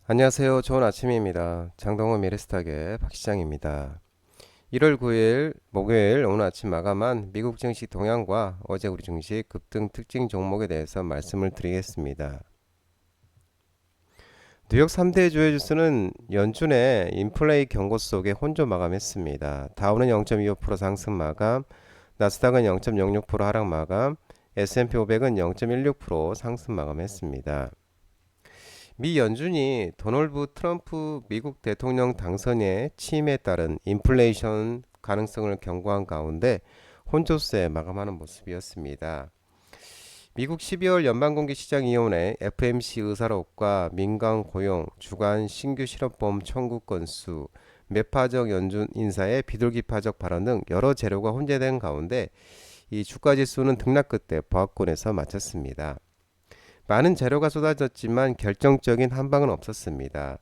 안녕하세요. 좋은 아침입니다. 장동호 미래스탁의 박시장입니다. 1월 9일 목요일 오늘 아침 마감한 미국 증시 동향과 어제 우리 증시 급등 특징 종목에 대해서 말씀을 드리겠습니다. 뉴욕 3대 주요 지수는 연준의 인플레이 경고 속에 혼조 마감했습니다. 다우는 0.25% 상승 마감, 나스닥은 0.06% 하락 마감, S&P 500은 0.16% 상승 마감했습니다. 미 연준이 도널드 트럼프 미국 대통령 당선의 취임에 따른 인플레이션 가능성을 경고한 가운데 혼조세 마감하는 모습이었습니다. 미국 12월 연방공개시장위원회 FMC 의사록과 민간 고용, 주간 신규 실업보험 청구 건수, 매파적 연준 인사의 비둘기파적 발언 등 여러 재료가 혼재된 가운데 이 주가지수는 등락 끝에 보합권에서 마쳤습니다. 많은 재료가 쏟아졌지만 결정적인 한방은 없었습니다.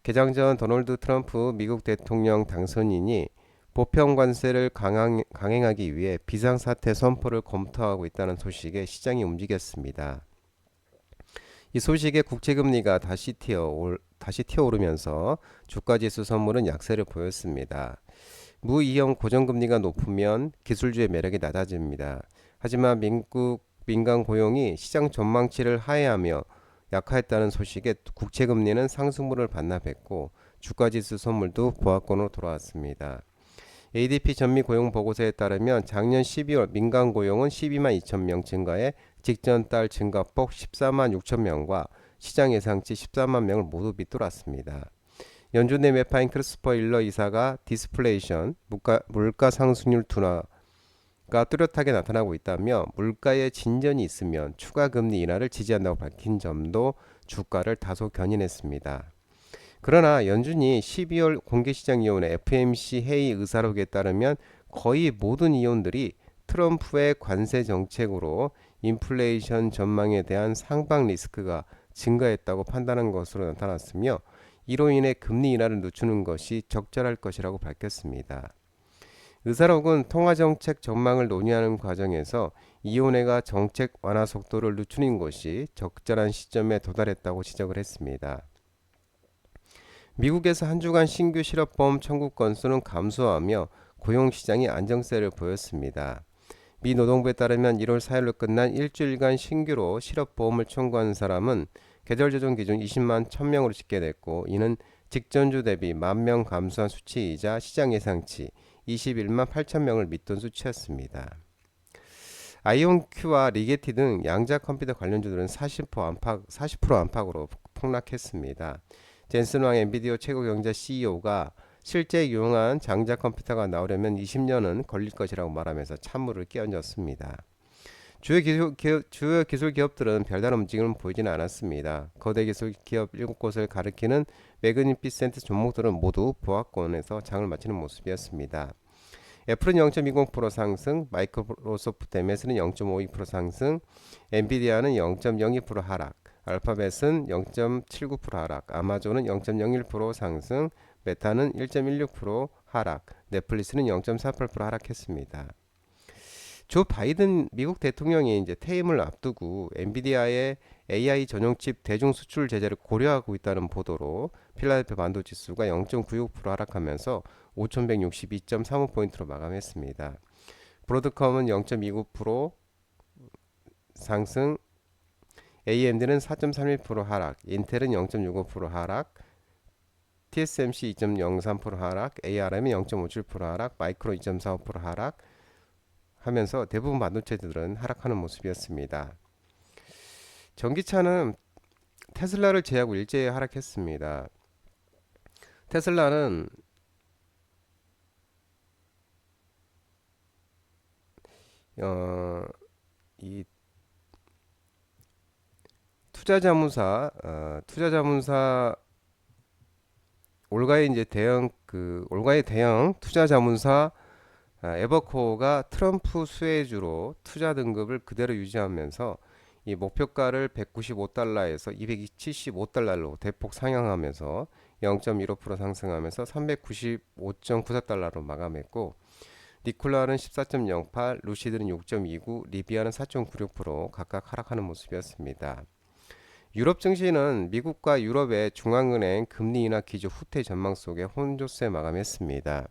개장 전 도널드 트럼프 미국 대통령 당선인이 보편 관세를 강행하기 위해 비상사태 선포를 검토하고 있다는 소식에 시장이 움직였습니다. 이 소식에 국채금리가 다시 튀어오르면서 주가지수 선물은 약세를 보였습니다. 무이형 고정금리가 높으면 기술주의 매력이 낮아집니다. 하지만 미국 민간 고용이 시장 전망치를 하회하며 약화했다는 소식에 국채금리는 상승분을 반납했고 주가지수 선물도 보합권으로 돌아왔습니다. ADP 전미 고용 보고서에 따르면 작년 12월 민간 고용은 12만 2천 명 증가해 직전 달 증가폭 14만 6천 명과 시장 예상치 14만 명을 모두 밑돌았습니다. 연준의 매파인 크리스퍼 일러 이사가 디스플레이션, 물가 상승률 둔화가 뚜렷하게 나타나고 있다며 물가에 진전이 있으면 추가 금리 인하를 지지한다고 밝힌 점도 주가를 다소 견인했습니다. 그러나 연준이 12월 공개시장위원회 FMC 회의 의사록에 따르면 거의 모든 위원들이 트럼프의 관세 정책으로 인플레이션 전망에 대한 상방 리스크가 증가했다고 판단한 것으로 나타났으며 이로 인해 금리 인하를 늦추는 것이 적절할 것이라고 밝혔습니다. 의사록은 통화정책 전망을 논의하는 과정에서 이혼회가 정책 완화 속도를 늦추는 것이 적절한 시점에 도달했다고 지적을 했습니다. 미국에서 한 주간 신규 실업보험 청구 건수는 감소하며 고용시장이 안정세를 보였습니다. 미 노동부에 따르면 1월 4일로 끝난 일주일간 신규로 실업보험을 청구한 사람은 계절 조정 기준 20만 1000명으로 집계됐고 이는 직전주 대비 10,000명 감소한 수치이자 시장 예상치 21만 8천 명을 밑돈 수치였습니다. 아이온큐와 리게티 등 양자 컴퓨터 관련주들은 40% 안팎으로 폭락했습니다. 젠슨 왕 엔비디아 최고 경제 CEO가 실제 유용한 장자 컴퓨터가 나오려면 20년은 걸릴 것이라고 말하면서 찬물을 끼얹었습니다. 주요 기술 기업들은 별다른 움직임을 보이지는 않았습니다. 거대 기술 기업 7곳을 가리키는 매그니피센트 종목들은 모두 보합권에서 장을 마치는 모습이었습니다. 애플은 0.20% 상승, 마이크로소프트 MS는 0.52% 상승, 엔비디아는 0.02% 하락, 알파벳은 0.79% 하락, 아마존은 0.01% 상승, 메타는 1.16% 하락, 넷플릭스는 0.48% 하락했습니다. 조 바이든 미국 대통령이 이제 퇴임을 앞두고 엔비디아의 AI 전용 칩 대중 수출 제재를 고려하고 있다는 보도로 필라델피아 반도 지수가 0.96% 하락하면서 5,162.35포인트로 마감했습니다. 브로드컴은 0.29% 상승, AMD는 4.31% 하락, 인텔은 0.65% 하락, TSMC 2.03% 하락, ARM이 0.57% 하락, 마이크로 2.45% 하락, 하면서 대부분 반도체들은 하락하는 모습이었습니다. 전기차는 테슬라를 제외하고 일제히 하락했습니다. 테슬라는 이 투자자문사 올가의 대형 투자자문사 에버코어가 트럼프 수혜주로 투자 등급을 그대로 유지하면서 이 목표가를 195달러에서 275달러로 대폭 상향하면서 0.15% 상승하면서 395.94달러로 마감했고 니콜라는 14.08, 루시드는 6.29, 리비아는 4.96% 각각 하락하는 모습이었습니다. 유럽 증시는 미국과 유럽의 중앙은행 금리 인하 기조 후퇴 전망 속에 혼조세 마감했습니다.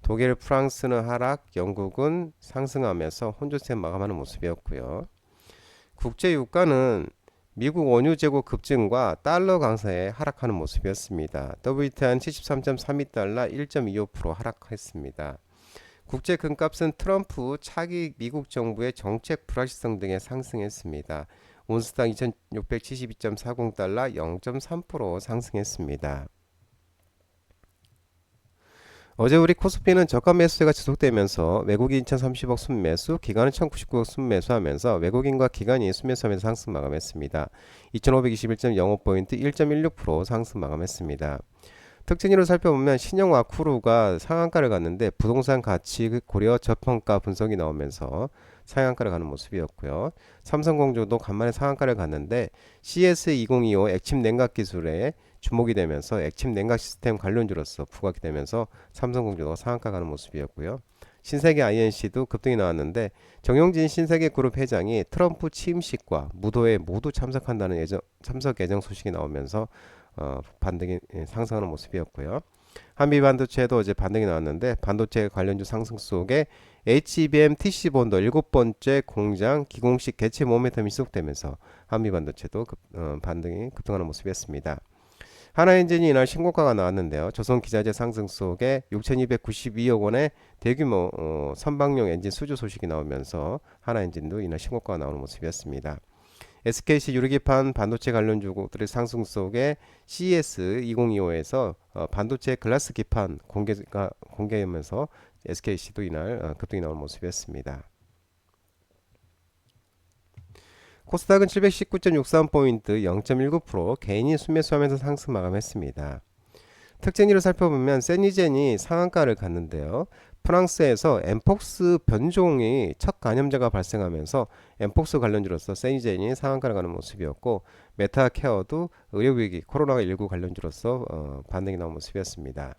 독일, 프랑스는 하락, 영국은 상승하면서 혼조세 마감하는 모습이었고요. 국제 유가는 미국 원유 재고 급증과 달러 강세에 하락하는 모습이었습니다. WTI는 73.32달러 1.25% 하락했습니다. 국제 금값은 트럼프 차기 미국 정부의 정책 불확실성 등에 상승했습니다. 온스당 2672.40달러 0.3% 상승했습니다. 어제 우리 코스피는 저가 매수세가 지속되면서 외국인 2030억 순매수, 기관은 1099억 순매수하면서 외국인과 기관이 순매수하면서 상승 마감했습니다. 2521.05포인트 1.16% 상승 마감했습니다. 특징으로 살펴보면 신영와쿠루가 상한가를 갔는데 부동산 가치 고려 저평가 분석이 나오면서 상한가를 가는 모습이었고요. 삼성공조도 간만에 상한가를 갔는데 CS2025 액침 냉각 기술에 주목이 되면서 액침 냉각 시스템 관련주로서 부각이 되면서 삼성공조도 상한가 가는 모습이었고요. 신세계 INC도 급등이 나왔는데 정용진 신세계 그룹 회장이 트럼프 취임식과 무도회 모두 참석한다는 참석 예정 소식이 나오면서 반등이 상승하는 모습이었고요. 한미 반도체도 어제 반등이 나왔는데 반도체 관련주 상승 속에 HBM TC본더 7번째 공장 기공식 개최 모멘텀이 지속되면서 한미 반도체도 반등이 급등하는 모습이었습니다. 하나엔진이 이날 신고가가 나왔는데요. 조선기자재 상승 속에 6,292억 원의 대규모 선박용 엔진 수주 소식이 나오면서 하나엔진도 이날 신고가가 나오는 모습이었습니다. SKC 유리기판 반도체 관련주들의 상승 속에 CES2025에서 반도체 글라스 기판 공개하면서 SKC도 이날 급등이 나오는 모습이었습니다. 코스닥은 719.63포인트 0.19% 개인이 순매수하면서 상승 마감했습니다. 특징으로 살펴보면 세니젠이 상한가를 갔는데요. 프랑스에서 엠폭스 변종이 첫 감염자가 발생하면서 엠폭스 관련주로서 세니젠이 상한가를 가는 모습이었고 메타케어도 의료위기 코로나19 관련주로서 반등이 나온 모습이었습니다.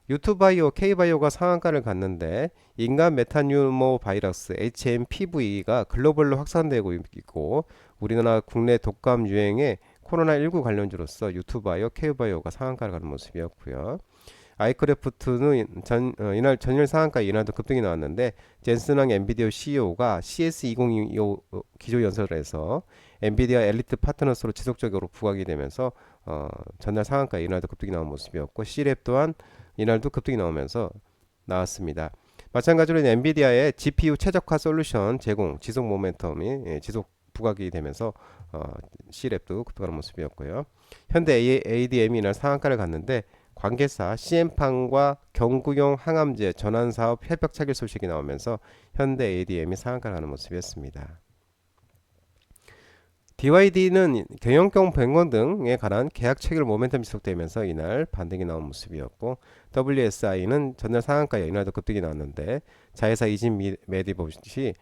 유투바이오, K바이오가 상한가를 갔는데 인간 메타뉴모 바이러스 HMPV가 글로벌로 확산되고 있고 우리나라 국내 독감 유행에 코로나19 관련주로서 유투바이오, K바이오가 상한가를 가는 모습이었고요. 아이크래프트는 이날 전일 상한가 이날도 급등이 나왔는데 젠슨왕 엔비디아 CEO가 CS2025 기조 연설을 해서 엔비디아 엘리트 파트너스로 지속적으로 부각이 되면서 전날 상한가 이날도 급등이 나온 모습이었고 C랩 또한 이날도 급등이 나왔습니다. 마찬가지로 엔비디아의 GPU 최적화 솔루션 제공 지속 모멘텀이 지속 부각이 되면서 C랩도 급등하는 모습이었고요. 현대 ADM이 이날 상한가를 갔는데 관계사 CM판과 경구용 항암제 전환 사업 협약 체결 소식이 나오면서 현대 ADM이 상한가를 가는 모습이었습니다. DYD는 경영권 변경 등에 관한 계약 체결 모멘텀이 지속되면서 이날 반등이 나온 모습이었고 WSI는 전날 상한가에 이날도 급등이 나왔는데 자회사 이진 메디봇이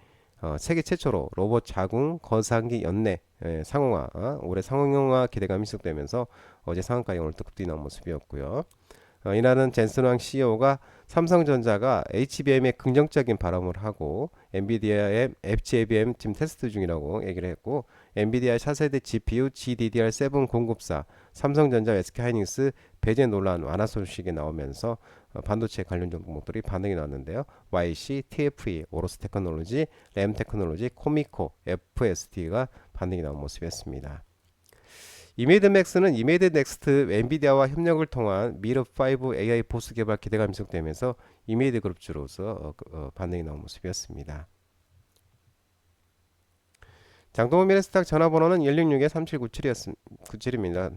세계 최초로 로봇 자궁 거상기 연내 상용화 올해 상용화 기대감이 지속되면서 어제 상한가에 오늘 또 급등이 나온 모습이었고요. 이날은 젠슨왕 CEO가 삼성전자가 HBM에 긍정적인 발언을 하고 엔비디아의 HBM 지금 테스트 중이라고 얘기를 했고 엔비디아 차세대 GPU GDDR7 공급사 삼성전자 SK하이닉스 배제 논란 완화 소식이 나오면서 반도체 관련 종목들이 반응이 나왔는데요. YC, TFE, 오로스 테크놀로지, 램 테크놀로지, 코미코, FSD가 반응이 나온 모습이었습니다. 이메이드맥스는 이메이드 넥스트 엔비디아와 협력을 통한 미럽5 AI 보스 개발 기대감이 지속되면서 이메이드 그룹주로서 반응이 나온 모습이었습니다. 장동원 미래스탁 전화번호는 166-3797입니다.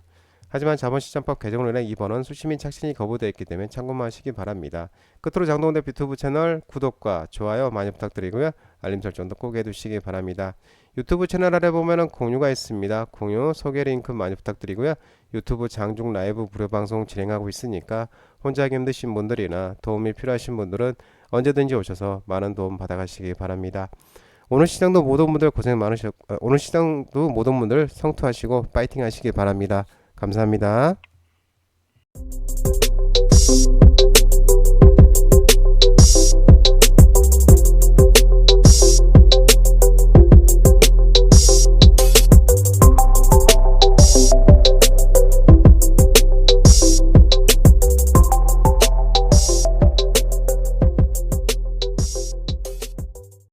하지만 자본시장법 개정으로 인해 이 번호는 수시 및 착신이 거부되어 있기 때문에 참고만 하시기 바랍니다. 끝으로 장동원 대표 유튜브 채널 구독과 좋아요 많이 부탁드리고요. 알림 설정도 꼭 해두시기 바랍니다. 유튜브 채널 아래 보면은 공유가 있습니다. 공유 소개 링크 많이 부탁드리고요. 유튜브 장중 라이브 무료 방송 진행하고 있으니까 혼자 하기 힘드신 분들이나 도움이 필요하신 분들은 언제든지 오셔서 많은 도움 받아가시기 바랍니다. 오늘 시장도 모든 분들 고생 많으셨고 오늘 시장도 모든 분들 성투하시고 파이팅 하시기 바랍니다. 감사합니다.